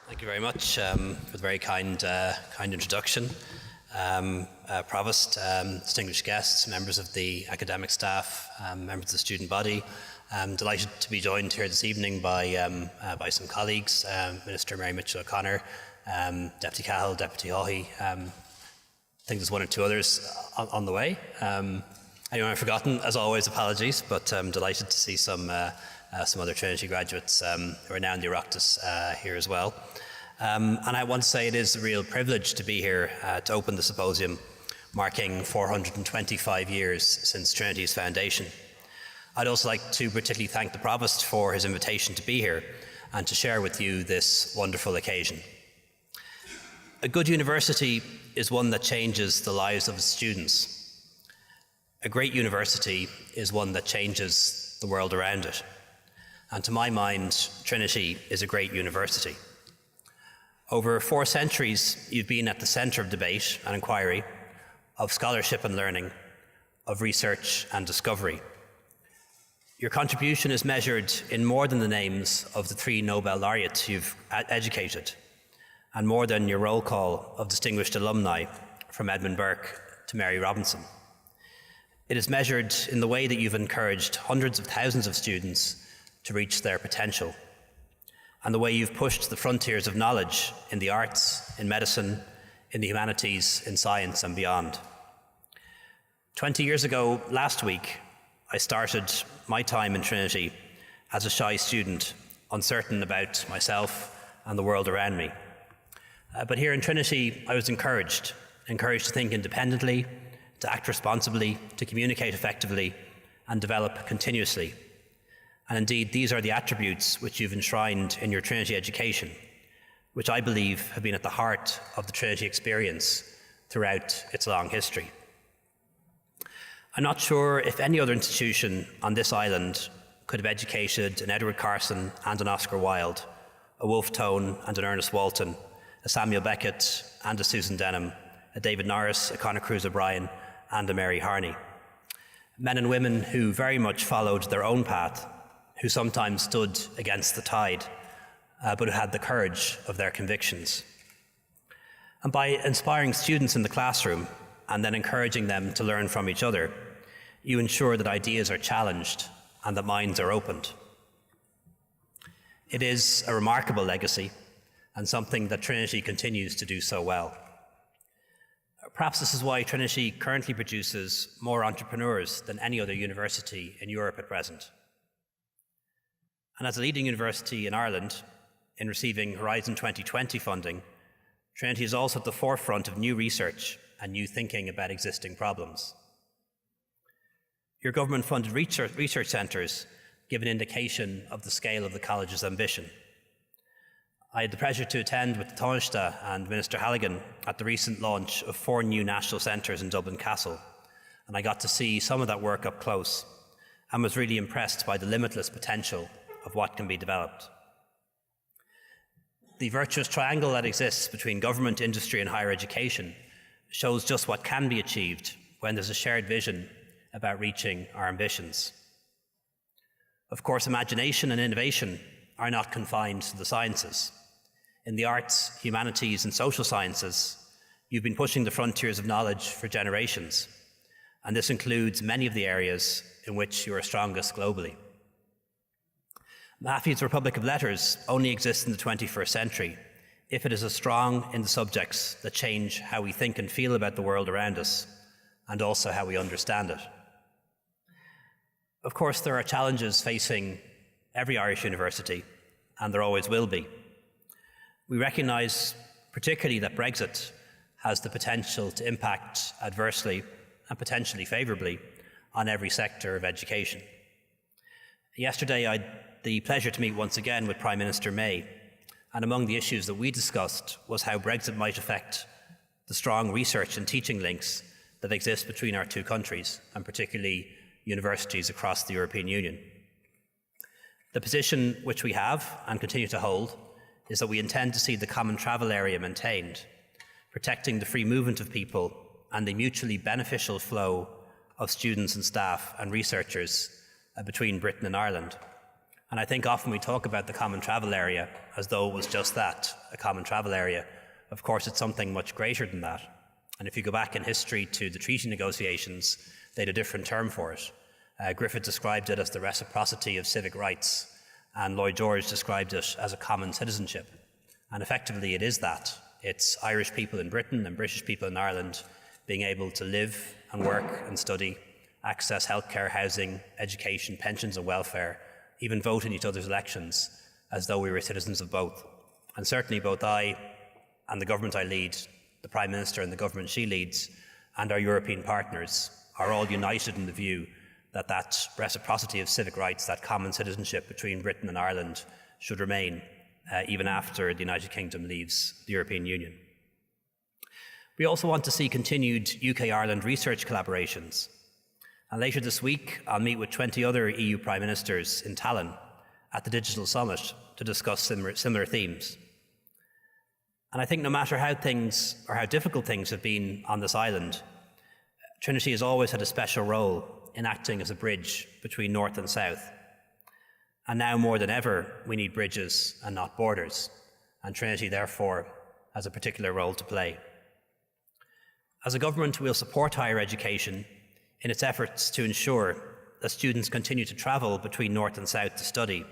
Thank you very much for the very kind introduction. Provost, distinguished guests, members of the academic staff, members of the student body. I'm delighted to be joined here this evening by some colleagues, Minister Mary Mitchell O'Connor, Deputy Cahill, Deputy Haughey. I think there's one or two others on the way. Anyone I've forgotten, as always, apologies, but I'm delighted to see some other Trinity graduates who are now in the Oireachtas here as well. And I want to say it is a real privilege to be here to open the symposium marking 425 years since Trinity's foundation. I'd also like to particularly thank the Provost for his invitation to be here and to share with you this wonderful occasion. A good university is one that changes the lives of its students. A great university is one that changes the world around it. And to my mind, Trinity is a great university. Over 4 centuries, you've been at the centre of debate and inquiry, of scholarship and learning, of research and discovery. Your contribution is measured in more than the names of the 3 Nobel laureates you've educated, and more than your roll call of distinguished alumni from Edmund Burke to Mary Robinson. It is measured in the way that you've encouraged hundreds of thousands of students to reach their potential, and the way you've pushed the frontiers of knowledge in the arts, in medicine, in the humanities, in science and beyond. 20 years ago, last week, I started my time in Trinity as a shy student, uncertain about myself and the world around me. But here in Trinity, I was encouraged to think independently, to act responsibly, to communicate effectively, and develop continuously. And indeed, these are the attributes which you've enshrined in your Trinity education, which I believe have been at the heart of the Trinity experience throughout its long history. I'm not sure if any other institution on this island could have educated an Edward Carson and an Oscar Wilde, a Wolfe Tone and an Ernest Walton, a Samuel Beckett and a Susan Denham, a David Norris, a Conor Cruise O'Brien and a Mary Harney. Men and women who very much followed their own path, who sometimes stood against the tide, but who had the courage of their convictions. And by inspiring students in the classroom and then encouraging them to learn from each other, you ensure that ideas are challenged and that minds are opened. It is a remarkable legacy and something that Trinity continues to do so well. Perhaps this is why Trinity currently produces more entrepreneurs than any other university in Europe at present. And as a leading university in Ireland in receiving Horizon 2020 funding, Trinity is also at the forefront of new research and new thinking about existing problems. Your government-funded research centres give an indication of the scale of the college's ambition. I had the pleasure to attend with the Taoiseach and Minister Halligan at the recent launch of 4 new national centres in Dublin Castle, and I got to see some of that work up close and was really impressed by the limitless potential of what can be developed. The virtuous triangle that exists between government, industry and higher education shows just what can be achieved when there's a shared vision about reaching our ambitions. Of course, imagination and innovation are not confined to the sciences. In the arts, humanities and social sciences, you've been pushing the frontiers of knowledge for generations, and this includes many of the areas in which you are strongest globally. Matthew's Republic of Letters only exists in the 21st century if it is as strong in the subjects that change how we think and feel about the world around us, and also how we understand it. Of course, there are challenges facing every Irish university, and there always will be. We recognise particularly that Brexit has the potential to impact adversely and potentially favourably on every sector of education. Yesterday, I had the pleasure to meet once again with Prime Minister May, and among the issues that we discussed was how Brexit might affect the strong research and teaching links that exist between our 2 countries, and particularly universities across the European Union. The position which we have and continue to hold is that we intend to see the common travel area maintained, protecting the free movement of people and the mutually beneficial flow of students and staff and researchers between Britain and Ireland, And I think often we talk about the common travel area as though it was just that, a common travel area. Of course, it's something much greater than that. And if you go back in history to the treaty negotiations, they had a different term for it. Griffith described it as the reciprocity of civic rights, and Lloyd George described it as a common citizenship. And effectively it is that. It's Irish people in Britain and British people in Ireland being able to live and work and study, access healthcare, housing, education, pensions and welfare, even vote in each other's elections as though we were citizens of both. And certainly both I and the government I lead, the Prime Minister and the government she leads, and our European partners are all united in the view that that reciprocity of civic rights, that common citizenship between Britain and Ireland should remain even after the United Kingdom leaves the European Union. We also want to see continued UK-Ireland research collaborations. And later this week, I'll meet with 20 other EU Prime Ministers in Tallinn at the Digital Summit to discuss similar themes. And I think no matter how things, or how difficult things have been on this island, Trinity has always had a special role in acting as a bridge between North and South. And now more than ever, we need bridges and not borders. And Trinity, therefore, has a particular role to play. As a government, we'll support higher education in its efforts to ensure that students continue to travel between North and South to study,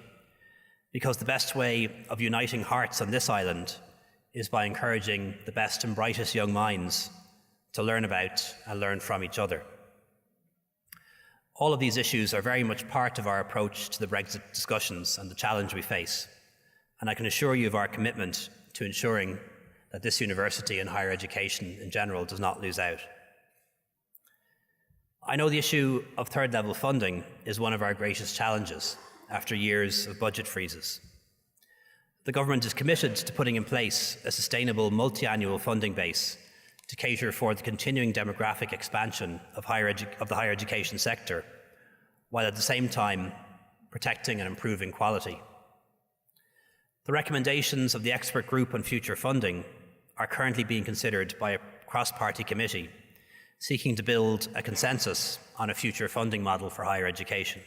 because the best way of uniting hearts on this island is by encouraging the best and brightest young minds to learn about and learn from each other. All of these issues are very much part of our approach to the Brexit discussions and the challenge we face, and I can assure you of our commitment to ensuring that this university and higher education in general does not lose out. I know the issue of third level funding is one of our greatest challenges after years of budget freezes. The government is committed to putting in place a sustainable multi-annual funding base to cater for the continuing demographic expansion of the higher education sector, while at the same time protecting and improving quality. The recommendations of the expert group on future funding are currently being considered by a cross-party committee seeking to build a consensus on a future funding model for higher education.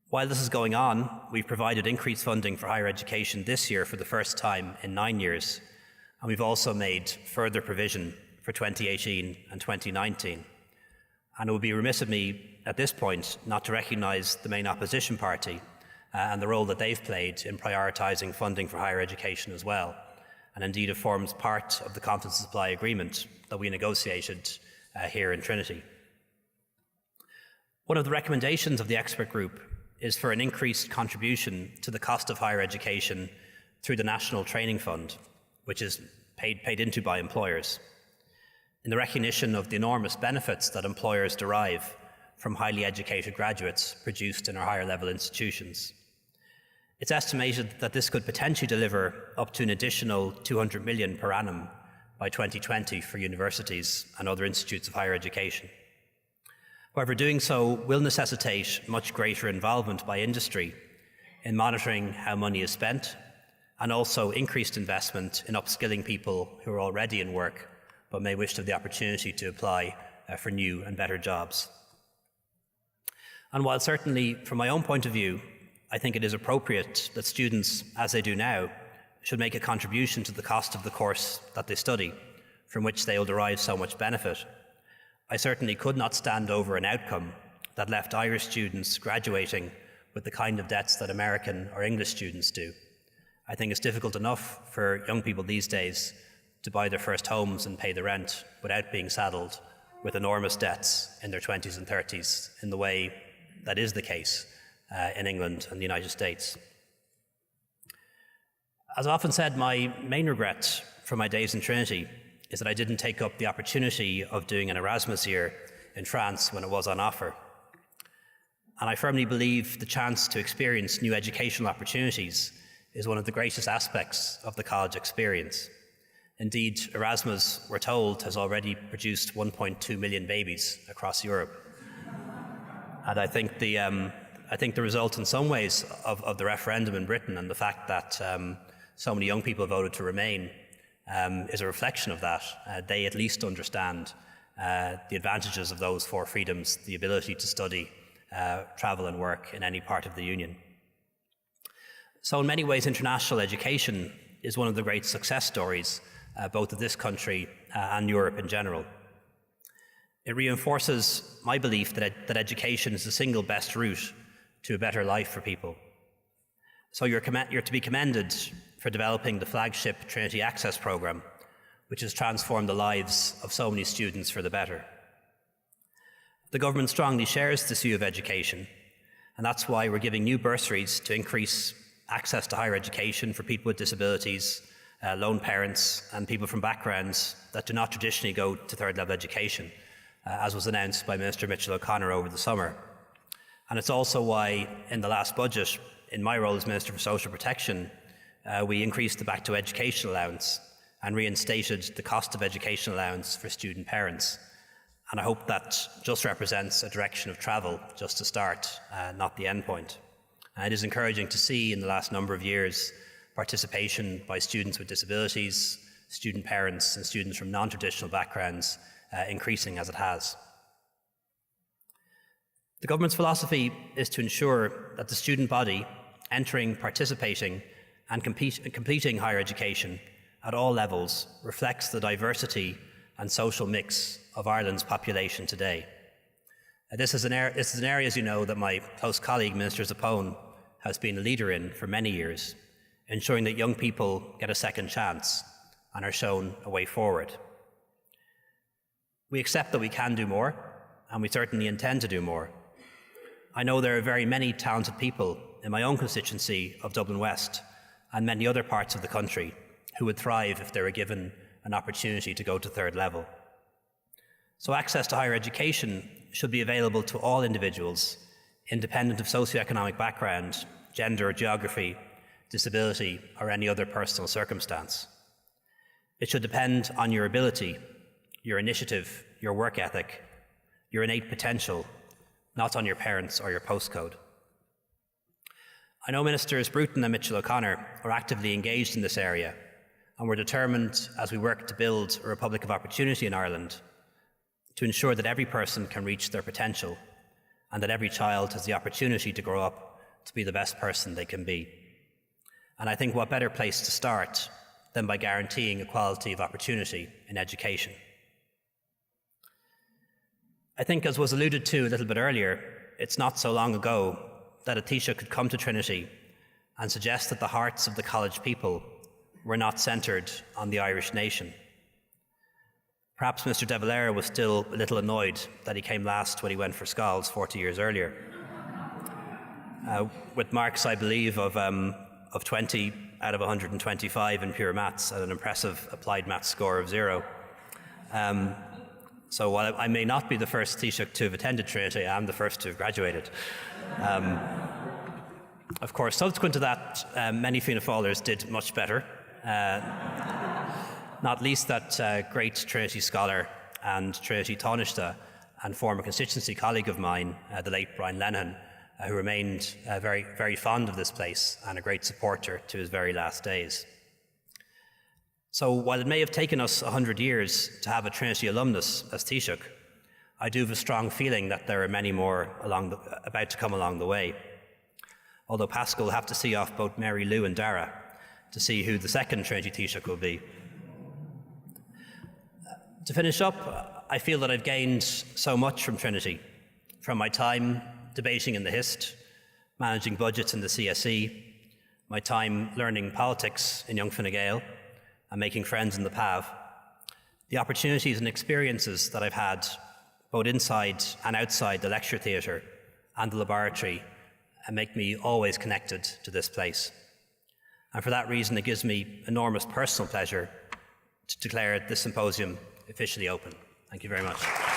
While this is going on, we've provided increased funding for higher education this year for the first time in 9 years, and we've also made further provision for 2018 and 2019. And it would be remiss of me at this point not to recognise the main opposition party and the role that they've played in prioritising funding for higher education as well. And indeed it forms part of the confidence supply agreement that we negotiated here in Trinity. One of the recommendations of the expert group is for an increased contribution to the cost of higher education through the National Training Fund, which is paid into by employers, in the recognition of the enormous benefits that employers derive from highly educated graduates produced in our higher level institutions. It's estimated that this could potentially deliver up to an additional 200 million per annum by 2020 for universities and other institutes of higher education. However, doing so will necessitate much greater involvement by industry in monitoring how money is spent, and also increased investment in upskilling people who are already in work but may wish to have the opportunity to apply for new and better jobs. And while certainly from my own point of view, I think it is appropriate that students, as they do now, should make a contribution to the cost of the course that they study, from which they will derive so much benefit, I certainly could not stand over an outcome that left Irish students graduating with the kind of debts that American or English students do. I think it's difficult enough for young people these days to buy their first homes and pay the rent without being saddled with enormous debts in their 20s and 30s in the way that is the case in England and the United States. As I often said, my main regret from my days in Trinity is that I didn't take up the opportunity of doing an Erasmus year in France when it was on offer. And I firmly believe the chance to experience new educational opportunities is one of the greatest aspects of the college experience. Indeed, Erasmus, we're told, has already produced 1.2 million babies across Europe. And I think the result in some ways of the referendum in Britain and the fact that so many young people voted to remain is a reflection of that. They at least understand the advantages of those four freedoms, the ability to study, travel and work in any part of the Union. So in many ways, international education is one of the great success stories, both of this country and Europe in general. It reinforces my belief that education is the single best route to a better life for people. So you're to be commended for developing the flagship Trinity Access programme, which has transformed the lives of so many students for the better. The government strongly shares this view of education, and that's why we're giving new bursaries to increase access to higher education for people with disabilities, lone parents, and people from backgrounds that do not traditionally go to third level education, as was announced by Minister Mitchell O'Connor over the summer. And it's also why, in the last budget, in my role as Minister for Social Protection, we increased the Back to Education allowance and reinstated the cost of education allowance for student parents. And I hope that just represents a direction of travel, just to start, not the end point. It is encouraging to see in the last number of years participation by students with disabilities, student parents and students from non-traditional backgrounds increasing as it has. The government's philosophy is to ensure that the student body entering, participating and completing higher education at all levels reflects the diversity and social mix of Ireland's population today. This is an area, as you know, that my close colleague, Minister Zappone, has been a leader in for many years, ensuring that young people get a second chance and are shown a way forward. We accept that we can do more, and we certainly intend to do more. I know there are very many talented people in my own constituency of Dublin West and many other parts of the country who would thrive if they were given an opportunity to go to third level. So access to higher education should be available to all individuals, independent of socioeconomic background, gender, geography, disability, or any other personal circumstance. It should depend on your ability, your initiative, your work ethic, your innate potential, not on your parents or your postcode. I know Ministers Bruton and Mitchell O'Connor are actively engaged in this area, and we're determined, as we work to build a republic of opportunity in Ireland, to ensure that every person can reach their potential and that every child has the opportunity to grow up to be the best person they can be. And I think what better place to start than by guaranteeing equality of opportunity in education. I think, as was alluded to a little bit earlier, it's not so long ago that a Taoiseach could come to Trinity and suggest that the hearts of the college people were not centred on the Irish nation. Perhaps Mr. De Valera was still a little annoyed that he came last when he went for Scoils 40 years earlier. With marks, I believe, of 20 out of 125 in pure maths and an impressive applied maths score of 0. So while I may not be the first Taoiseach to have attended Trinity, I am the first to have graduated. Of course, subsequent to that, many Fianna Fáilers did much better. Not least that great Trinity scholar and Trinity Taoiseach and former constituency colleague of mine, the late Brian Lenihan, who remained very, very fond of this place and a great supporter to his very last days. So while it may have taken us 100 years to have a Trinity alumnus as Taoiseach, I do have a strong feeling that there are many more about to come along the way. Although Pascal will have to see off both Mary Lou and Dara to see who the second Trinity Taoiseach will be. To finish up, I feel that I've gained so much from Trinity, from my time debating in the HIST, managing budgets in the CSE, my time learning politics in Young Fine Gael, and making friends in the PAV, the opportunities and experiences that I've had both inside and outside the lecture theatre and the laboratory and make me always connected to this place. And for that reason, it gives me enormous personal pleasure to declare this symposium officially open. Thank you very much.